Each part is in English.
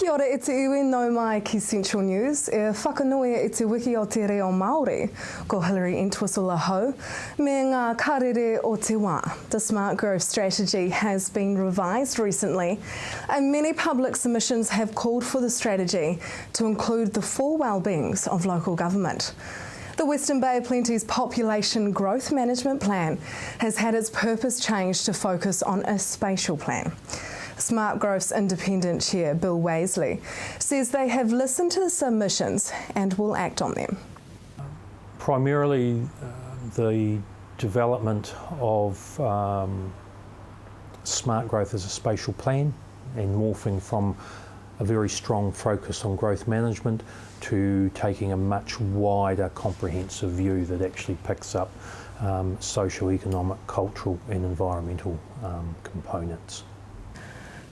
Kia ora, e te iwi no mai ki Central News. E whakanoia e te wiki o te reo Māori, ko Hilary Entwistle-Hou, me ngā karere o te wā. The Smart Growth Strategy has been revised recently, and many public submissions have called for the strategy to include the full well-beings of local government. The Western Bay of Plenty's Population Growth Management Plan has had its purpose changed to focus on a spatial plan. Smart Growth's independent chair, Bill Waisley, says they have listened to the submissions and will act on them. Primarily, the development of smart growth as a spatial plan and morphing from a very strong focus on growth management to taking a much wider comprehensive view that actually picks up socio-economic, cultural and environmental components.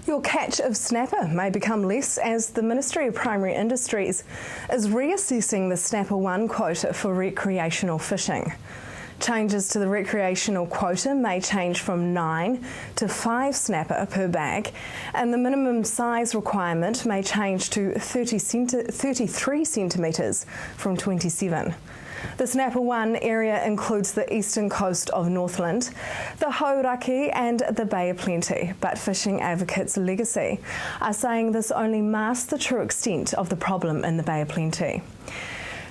Your catch of snapper may become less as the Ministry of Primary Industries is reassessing the Snapper 1 quota for recreational fishing. Changes to the recreational quota may change from 9 to 5 snapper per bag, and the minimum size requirement may change to 33 centimetres from 27. The Snapper 1 area includes the eastern coast of Northland, the Hauraki and the Bay of Plenty, but fishing advocates Legacy are saying this only masks the true extent of the problem in the Bay of Plenty.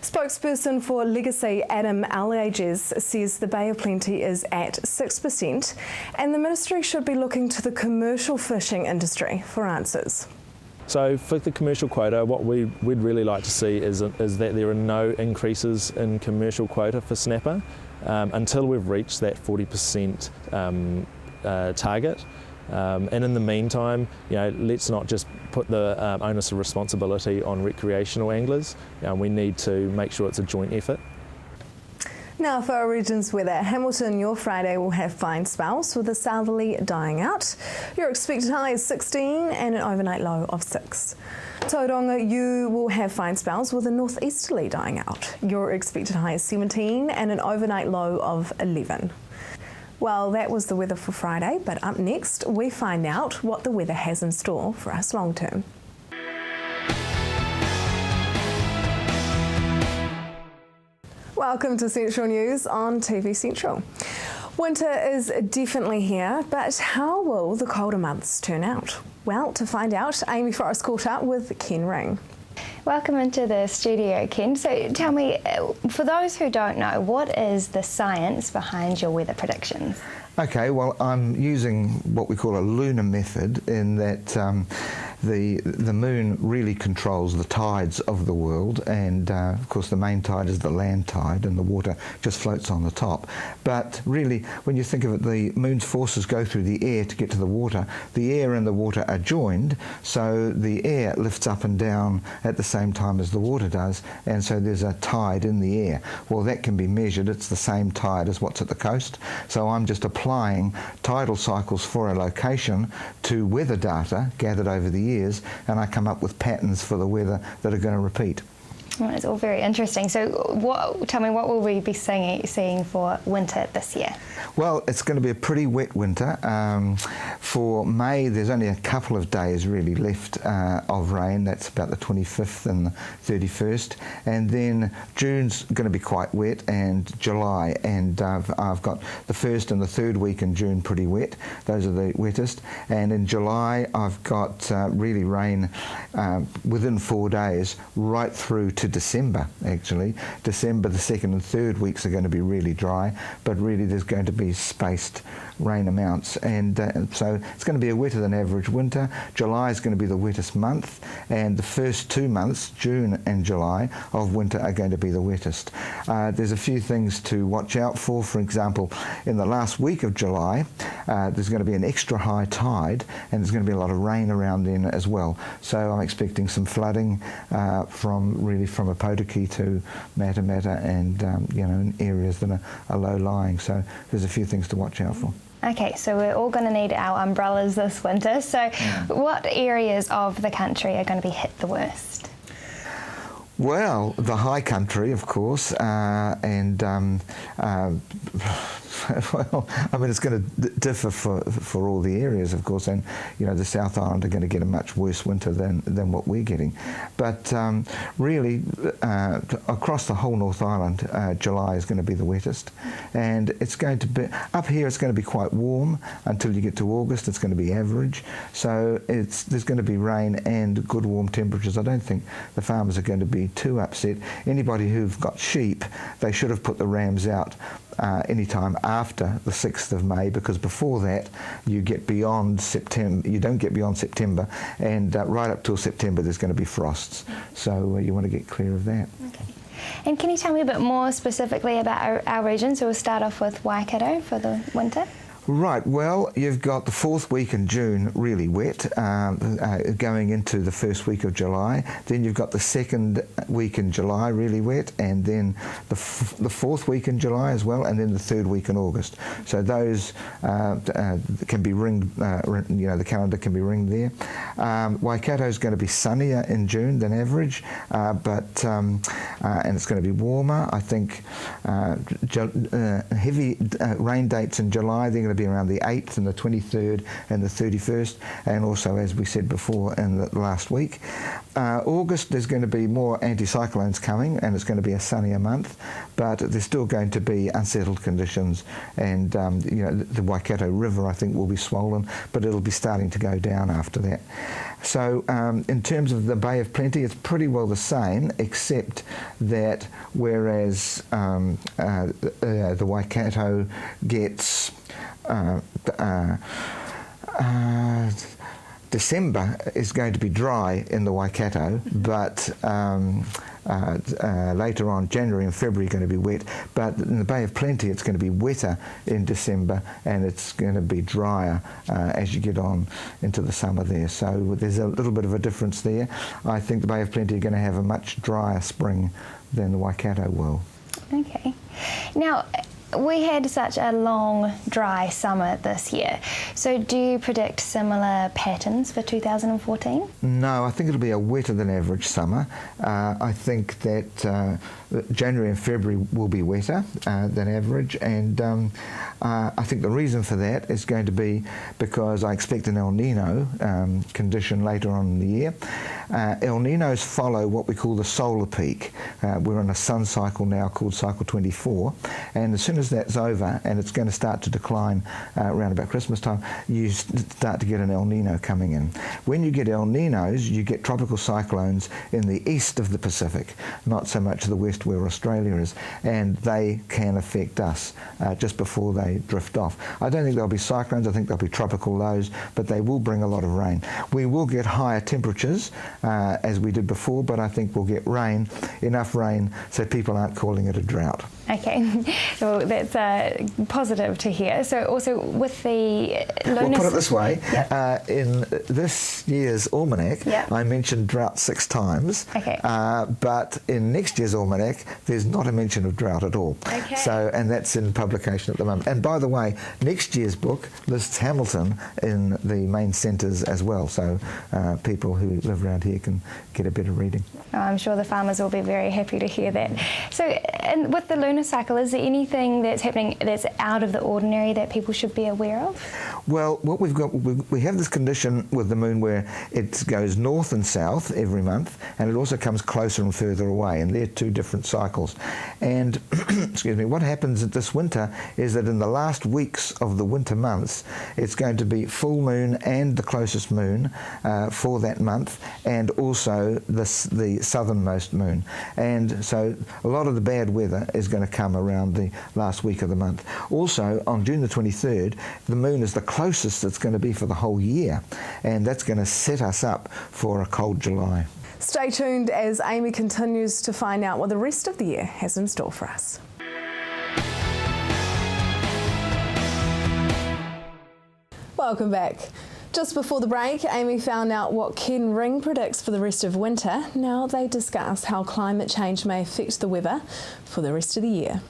Spokesperson for Legacy, Adam Alages, says the Bay of Plenty is at 6% and the Ministry should be looking to the commercial fishing industry for answers. So for the commercial quota, what we'd really like to see is that there are no increases in commercial quota for snapper until we've reached that 40% target. And in the meantime, let's not just put the onus of responsibility on recreational anglers. We need to make sure it's a joint effort. Now for our region's weather, Hamilton, your Friday will have fine spells with a southerly dying out. Your expected high is 16 and an overnight low of 6. Tauranga, you will have fine spells with a northeasterly dying out. Your expected high is 17 and an overnight low of 11. Well, that was the weather for Friday, but up next we find out what the weather has in store for us long term. Welcome to Central News on TV Central. Winter is definitely here, but how will the colder months turn out? Well, to find out, Amy Forrest caught up with Ken Ring. Welcome into the studio, Ken. So tell me, for those who don't know, what is the science behind your weather predictions? Okay, well, I'm using what we call a lunar method in that the moon really controls the tides of the world, and of course the main tide is the land tide and the water just floats on the top. But really, when you think of it, the moon's forces go through the air to get to the water. The air and the water are joined, so the air lifts up and down at the same time as the water does, and so there's a tide in the air. Well, that can be measured. It's the same tide as what's at the coast. So I'm just applying tidal cycles for a location to weather data gathered over the years, and I come up with patterns for the weather that are going to repeat. Well, it's all very interesting. So tell me, what will we be seeing for winter this year? Well, it's going to be a pretty wet winter. For May, there's only a couple of days really left of rain. That's about the 25th and the 31st. And then June's going to be quite wet, and July. And I've got the first and the third week in June pretty wet. Those are the wettest. And in July, I've got really rain within 4 days right through to December, actually. December, the second and third weeks are going to be really dry, but really there's going to be spaced rain amounts, and so it's going to be a wetter than average winter. July is going to be the wettest month, and the first 2 months, June and July, of winter are going to be the wettest. There's a few things to watch out for. For example, in the last week of July, there's going to be an extra high tide, and there's going to be a lot of rain around then as well. So I'm expecting some flooding from Apotiki to Matamata, and in areas that are low-lying. So there's a few things to watch out for. Okay, so we're all going to need our umbrellas this winter. So what areas of the country are going to be hit the worst? Well, the high country, of course, and Well, I mean, it's going to differ for all the areas, of course, and the South Island are going to get a much worse winter than what we're getting. But really, across the whole North Island, July is going to be the wettest, and it's going to be up here. It's going to be quite warm until you get to August. It's going to be average, so there's going to be rain and good warm temperatures. I don't think the farmers are going to be too upset. Anybody who've got sheep, they should have put the rams out any time after the 6th of May, because before that you get beyond September. You don't get beyond September, and right up till September there's going to be frosts. So you want to get clear of that. Okay. And can you tell me a bit more specifically about our region? So we'll start off with Waikato for the winter. Right, well, you've got the 4th week in June really wet, going into the 1st week of July. Then you've got the 2nd week in July really wet, and then the 4th week in July as well, and then the 3rd week in August. So those can be ringed, the calendar can be ringed there. Waikato is going to be sunnier in June than average, and it's going to be warmer. I think heavy rain dates in July, they're going to be around the 8th and the 23rd and the 31st, and also, as we said before, in the last week. August, there's going to be more anticyclones coming, and it's going to be a sunnier month, but there's still going to be unsettled conditions, and the Waikato River, I think, will be swollen, but it'll be starting to go down after that. So in terms of the Bay of Plenty, it's pretty well the same, except that whereas the Waikato gets December is going to be dry in the Waikato, but later on, January and February are going to be wet. But in the Bay of Plenty, it's going to be wetter in December, and it's going to be drier as you get on into the summer there. So there's a little bit of a difference there. I think the Bay of Plenty are going to have a much drier spring than the Waikato will. Okay. Now, we had such a long, dry summer this year. So do you predict similar patterns for 2014? No, I think it'll be a wetter than average summer. I think that January and February will be wetter than average, and I think the reason for that is going to be because I expect an El Nino condition later on in the year. El Ninos follow what we call the solar peak. We're on a sun cycle now called cycle 24, and as soon as that's over and it's going to start to decline around about Christmas time, you start to get an El Nino coming in. When you get El Ninos, you get tropical cyclones in the east of the Pacific, not so much the west where Australia is, and they can affect us just before they drift off. I don't think there'll be cyclones, I think there'll be tropical lows, but they will bring a lot of rain. We will get higher temperatures as we did before, but I think we'll get rain, enough rain so people aren't calling it a drought. Okay, well that's positive to hear. So also with the lunar... Well, put it this way, yep. In this year's almanac, yep. I mentioned drought 6 times, okay. But in next year's almanac, there's not a mention of drought at all. Okay. So, and that's in publication at the moment. And by the way, next year's book lists Hamilton in the main centres as well, so people who live around here can get a better reading. Oh, I'm sure the farmers will be very happy to hear that. So, and with the lunar cycle, is there anything that's happening that's out of the ordinary that people should be aware of? Well, what we've got, we have this condition with the moon where it goes north and south every month, and it also comes closer and further away, and they're 2 different cycles. And excuse me, what happens this winter is that in the last weeks of the winter months, it's going to be full moon and the closest moon for that month, and also the southernmost moon. And so a lot of the bad weather is going to come around the last week of the month. Also, on June the 23rd, the moon is the closest it's going to be for the whole year, and that's going to set us up for a cold July. Stay tuned as Amy continues to find out what the rest of the year has in store for us. Welcome back. Just before the break, Amy found out what Ken Ring predicts for the rest of winter. Now they discuss how climate change may affect the weather for the rest of the year.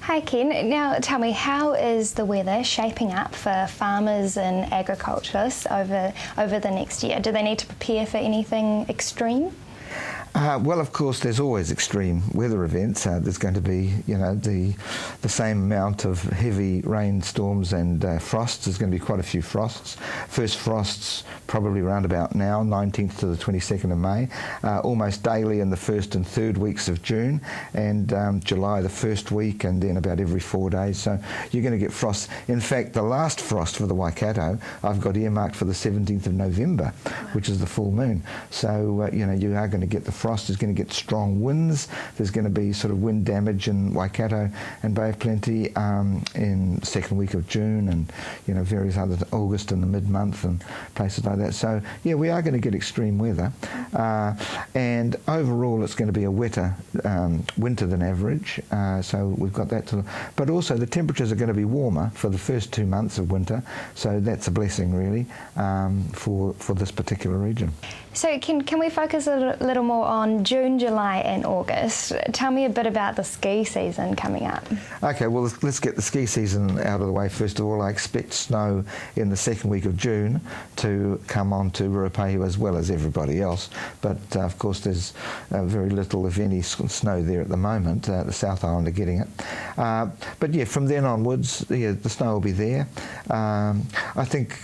Hi Ken, now tell me, how is the weather shaping up for farmers and agriculturists over the next year? Do they need to prepare for anything extreme? Well, of course, there's always extreme weather events. There's going to be, the same amount of heavy rainstorms and frosts. There's going to be quite a few frosts. First frosts probably around about now, 19th to the 22nd of May, almost daily in the first and third weeks of June, and July the first week, and then about every 4 days. So you're going to get frosts. In fact, the last frost for the Waikato I've got earmarked for the 17th of November, which is the full moon. So, you are going to get the frost. There's going to get strong winds. There's going to be sort of wind damage in Waikato and Bay of Plenty in the second week of June, and, various other August in the mid-month and places like that. So, yeah, we are going to get extreme weather. And overall, it's going to be a wetter winter than average. So we've got that to... But also, the temperatures are going to be warmer for the first 2 months of winter. So that's a blessing, really, for this particular region. So can we focus a little more on June, July and August? Tell me a bit about the ski season coming up. Okay, well, let's get the ski season out of the way first of all. I expect snow in the second week of June to come on to Ruapehu as well as everybody else. But, of course, there's very little, if any, snow there at the moment. The South Island are getting it. But, yeah, from then onwards, the snow will be there. I think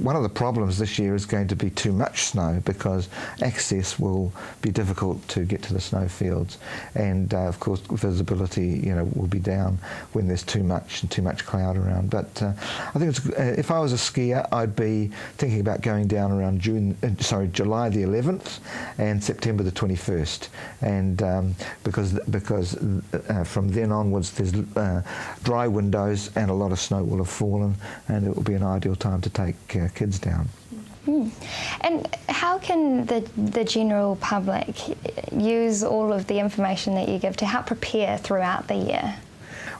one of the problems this year is going to be too much snow, because access will be difficult to get to the snowfields, and of course visibility will be down when there's too much cloud around. But I think if I was a skier, I'd be thinking about going down around July the 11th and September the 21st, and because from then onwards there's dry windows and a lot of snow will have fallen, and it will be an ideal time to take kids down. And how can the general public use all of the information that you give to help prepare throughout the year?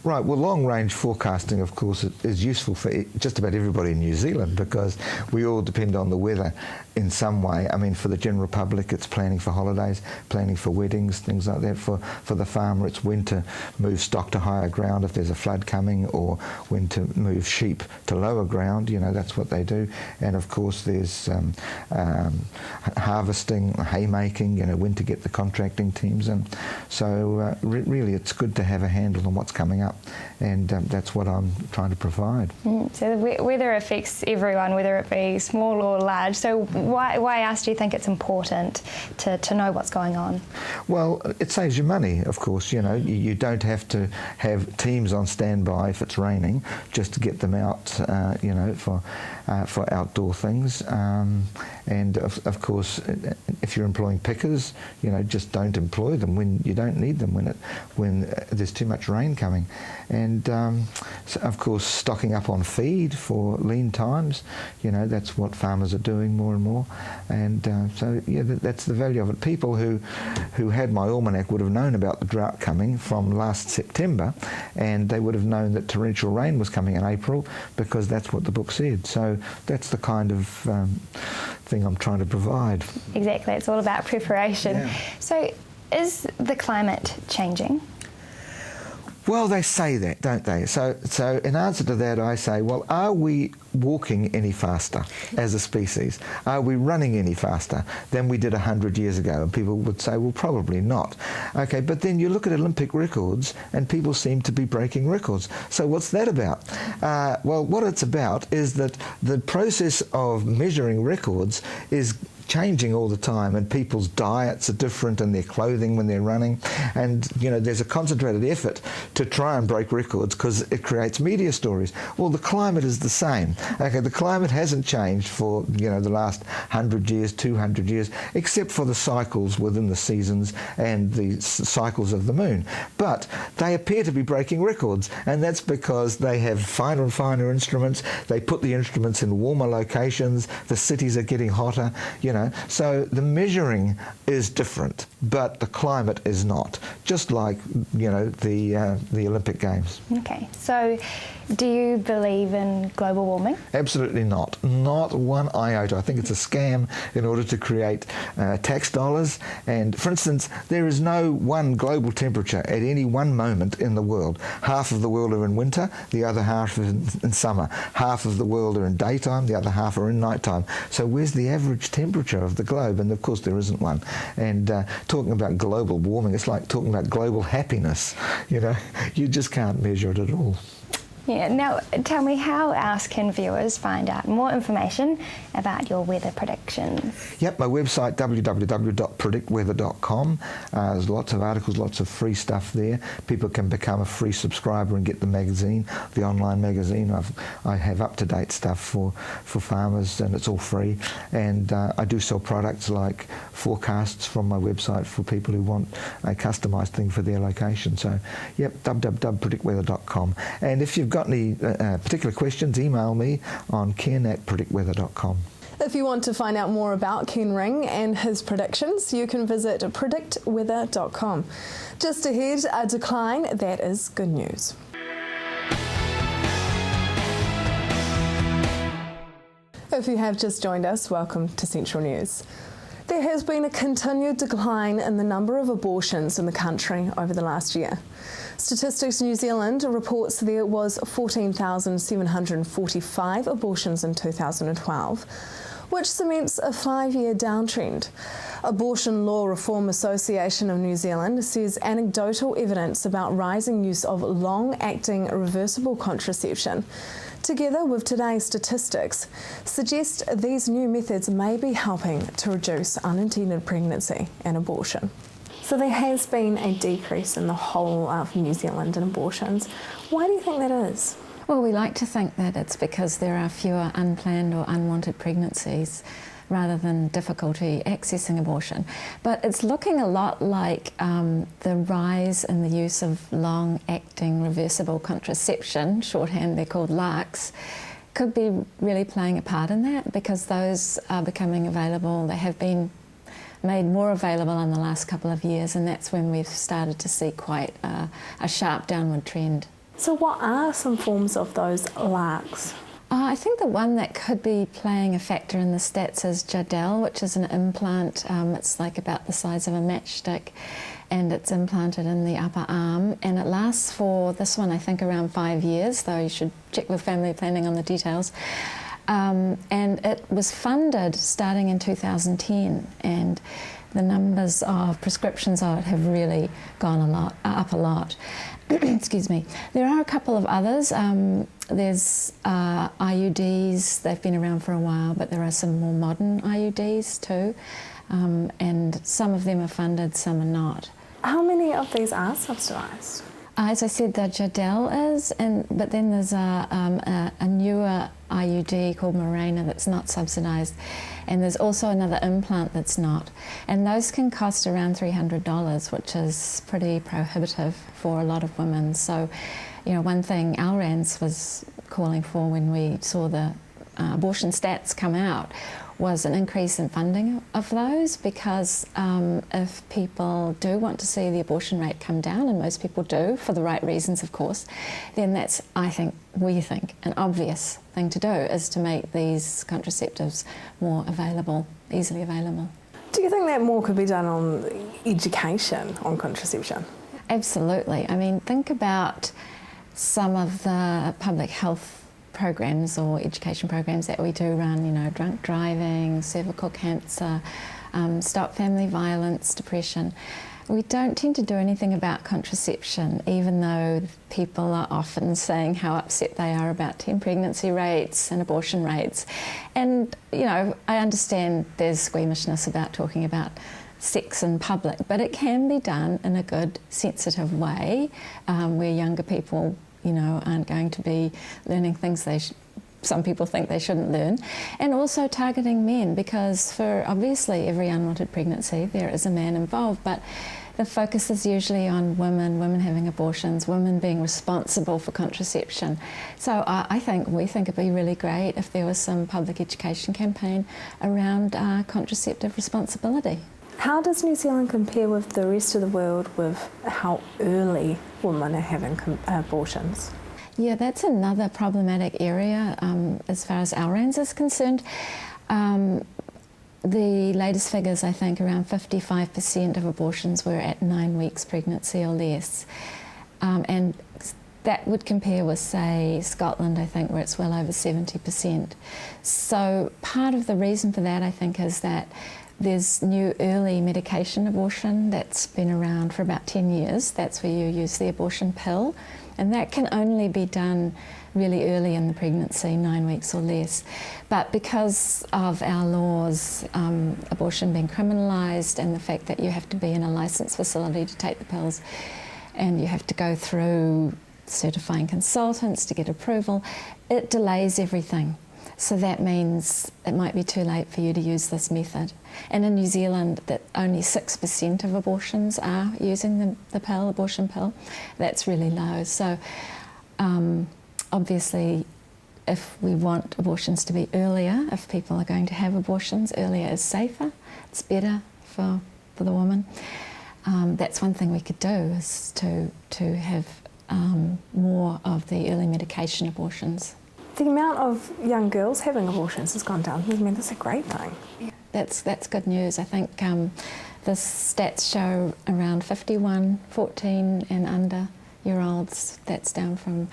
Right, well, long-range forecasting, of course, is useful for just about everybody in New Zealand, because we all depend on the weather in some way. I mean, for the general public, it's planning for holidays, planning for weddings, things like that. For the farmer, it's when to move stock to higher ground if there's a flood coming, or when to move sheep to lower ground. That's what they do. And, of course, there's harvesting, haymaking, when to get the contracting teams in. So, really, it's good to have a handle on what's coming up. And that's what I'm trying to provide. So the weather affects everyone, whether it be small or large. So why else do you think it's important to know what's going on? Well, it saves you money, of course. You don't have to have teams on standby if it's raining, just to get them out, for outdoor things. And of course, if you're employing pickers, just don't employ them when you don't need them, when there's too much rain coming. And so of course, stocking up on feed for lean times, that's what farmers are doing more and more. And so, yeah, that's the value of it. People who had my almanac would have known about the drought coming from last September, and they would have known that torrential rain was coming in April, because that's what the book said. So that's the kind of thing I'm trying to provide. Exactly, it's all about preparation. Yeah. So is the climate changing? Well, they say that, don't they? So in answer to that, I say, well, are we walking any faster as a species? Are we running any faster than we did 100 years ago? And people would say, well, probably not. Okay, but then you look at Olympic records and people seem to be breaking records. So what's that about? Well, what it's about is that the process of measuring records is changing all the time, and people's diets are different, and their clothing when they're running, and there's a concentrated effort to try and break records because it creates media stories. Well, the climate is the same. Okay, the climate hasn't changed for the last 100 years, 200 years, except for the cycles within the seasons and the cycles of the moon. But they appear to be breaking records, and that's because they have finer and finer instruments. They put the instruments in warmer locations. The cities are getting hotter. So the measuring is different, but the climate is not. Just like the Olympic Games. Okay, so Do you believe in global warming? Absolutely not. Not one iota. I think it's a scam in order to create tax dollars. And for instance, there is no one global temperature at any one moment in the world. Half of the world are in winter, the other half is in summer. Half of the world are in daytime, the other half are in nighttime. So where's the average temperature of the globe? And of course there isn't one. And talking about global warming, it's like talking about global happiness. You know, you just can't measure it at all. Yeah. Now, tell me, how else can viewers find out more information about your weather predictions? Yep, my website, www.predictweather.com. There's lots of articles, lots of free stuff there. People can become a free subscriber and get the magazine, the online magazine. I have up-to-date stuff for farmers, and it's all free. And I do sell products like forecasts from my website for people who want a customised thing for their location. So, yep, www.predictweather.com. And if you've got any particular questions, email me on ken@predictweather.com. If you want to find out more about Ken Ring and his predictions, you can visit predictweather.com. Just ahead, a decline that is good news. If you have just joined us, welcome to Central News. There has been a continued decline in the number of abortions in the country over the last year. Statistics New Zealand reports there was 14,745 abortions in 2012, which cements a 5-year downtrend. Abortion Law Reform Association of New Zealand says anecdotal evidence about rising use of long-acting reversible contraception, together with today's statistics, suggest these new methods may be helping to reduce unintended pregnancy and abortion. So there has been a decrease in the whole of New Zealand in abortions. Why do you think that is? Well, we like to think that it's because there are fewer unplanned or unwanted pregnancies rather than difficulty accessing abortion. But it's looking a lot like the rise in the use of long-acting reversible contraception, shorthand they're called LARCs, could be really playing a part in that, because those are becoming available. They have been made more available in the last couple of years, and that's when we've started to see quite a sharp downward trend. So what are some forms of those LARCs? I think the one that could be playing a factor in the stats is Jardel, which is an implant. It's like about the size of a matchstick, and it's implanted in the upper arm, and it lasts for, this one I think, around 5 years, though you should check with family planning on the details. And it was funded starting in 2010, and the numbers of prescriptions of it have really gone up a lot. Excuse me. There are a couple of others. There's IUDs. They've been around for a while, but there are some more modern IUDs too, and some of them are funded, some are not. How many of these are subsidised? As I said, the Jardel is, but then there's a newer IUD called Mirena that's not subsidised, and there's also another implant that's not, and those can cost around $300, which is pretty prohibitive for a lot of women. So, you know, one thing Alrans was calling for when we saw the abortion stats come out was an increase in funding of those, because if people do want to see the abortion rate come down, and most people do, for the right reasons of course, then that's, we think, an obvious thing to do, is to make these contraceptives more available, easily available. Do you think that more could be done on education on contraception? Absolutely. I mean, think about some of the public health programs or education programs that we do run, you know, drunk driving, cervical cancer, stop family violence, depression. We don't tend to do anything about contraception, even though people are often saying how upset they are about teen pregnancy rates and abortion rates. And, you know, I understand there's squeamishness about talking about sex in public, but it can be done in a good, sensitive way, where younger people, you know, aren't going to be learning things some people think they shouldn't learn, and also targeting men, because for obviously every unwanted pregnancy there is a man involved, but the focus is usually on women having abortions, women being responsible for contraception. So we think it'd be really great if there was some public education campaign around contraceptive responsibility. How does New Zealand compare with the rest of the world with how early women are having abortions? Yeah, that's another problematic area as far as LRANZ is concerned. The latest figures, I think, around 55% of abortions were at 9 weeks pregnancy or less. And that would compare with, say, Scotland, I think, where it's well over 70%. So part of the reason for that, I think, is that there's new early medication abortion that's been around for about 10 years. That's where you use the abortion pill. And that can only be done really early in the pregnancy, 9 weeks or less. But because of our laws, abortion being criminalised and the fact that you have to be in a licensed facility to take the pills and you have to go through certifying consultants to get approval, it delays everything. So that means it might be too late for you to use this method. And in New Zealand, that only 6% of abortions are using the pill, abortion pill. That's really low. So obviously, if we want abortions to be earlier, if people are going to have abortions, earlier is safer, it's better for the woman. That's one thing we could do, is to have more of the early medication abortions. The amount of young girls having abortions has gone down. I mean, that's a great thing. Yeah. That's good news. I think the stats show around 51, 14 and under year olds. That's down from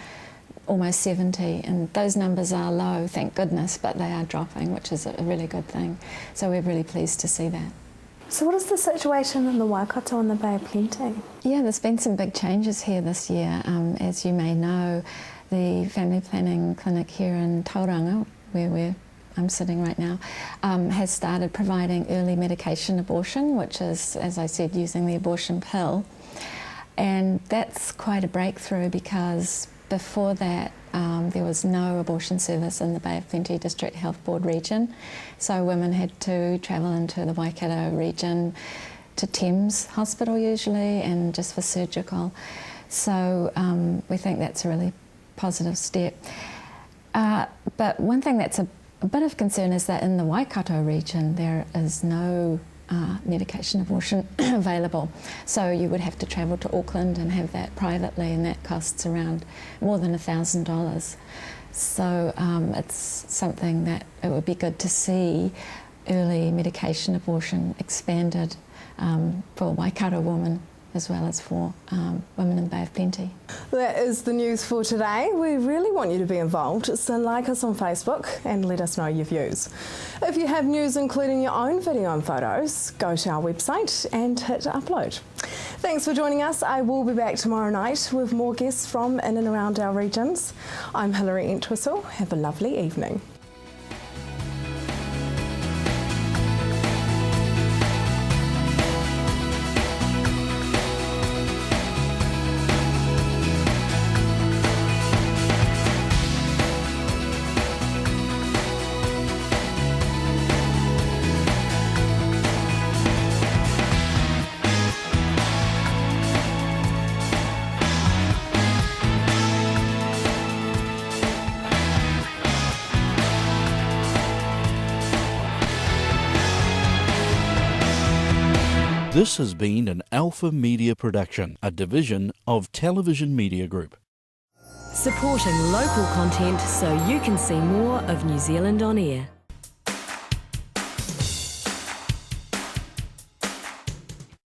almost 70, and those numbers are low, thank goodness, but they are dropping, which is a really good thing. So we're really pleased to see that. So what is the situation in the Waikato and the Bay of Plenty? Yeah, there's been some big changes here this year. As you may know, the family planning clinic here in Tauranga, where I'm sitting right now, has started providing early medication abortion, which is, as I said, using the abortion pill. And that's quite a breakthrough, because before that there was no abortion service in the Bay of Plenty District Health Board region. So women had to travel into the Waikato region to Thames Hospital usually, and just for surgical. So we think that's a really positive step. But one thing that's a bit of concern is that in the Waikato region there is no medication abortion available. So you would have to travel to Auckland and have that privately, and that costs around more than $1,000. So it's something that it would be good to see early medication abortion expanded for Waikato women as well as for women in the Bay of Plenty. That is the news for today. We really want you to be involved, so like us on Facebook and let us know your views. If you have news including your own video and photos, go to our website and hit upload. Thanks for joining us. I will be back tomorrow night with more guests from in and around our regions. I'm Hilary Entwistle. Have a lovely evening. This has been an Alpha Media production, a division of Television Media Group. Supporting local content so you can see more of New Zealand on air.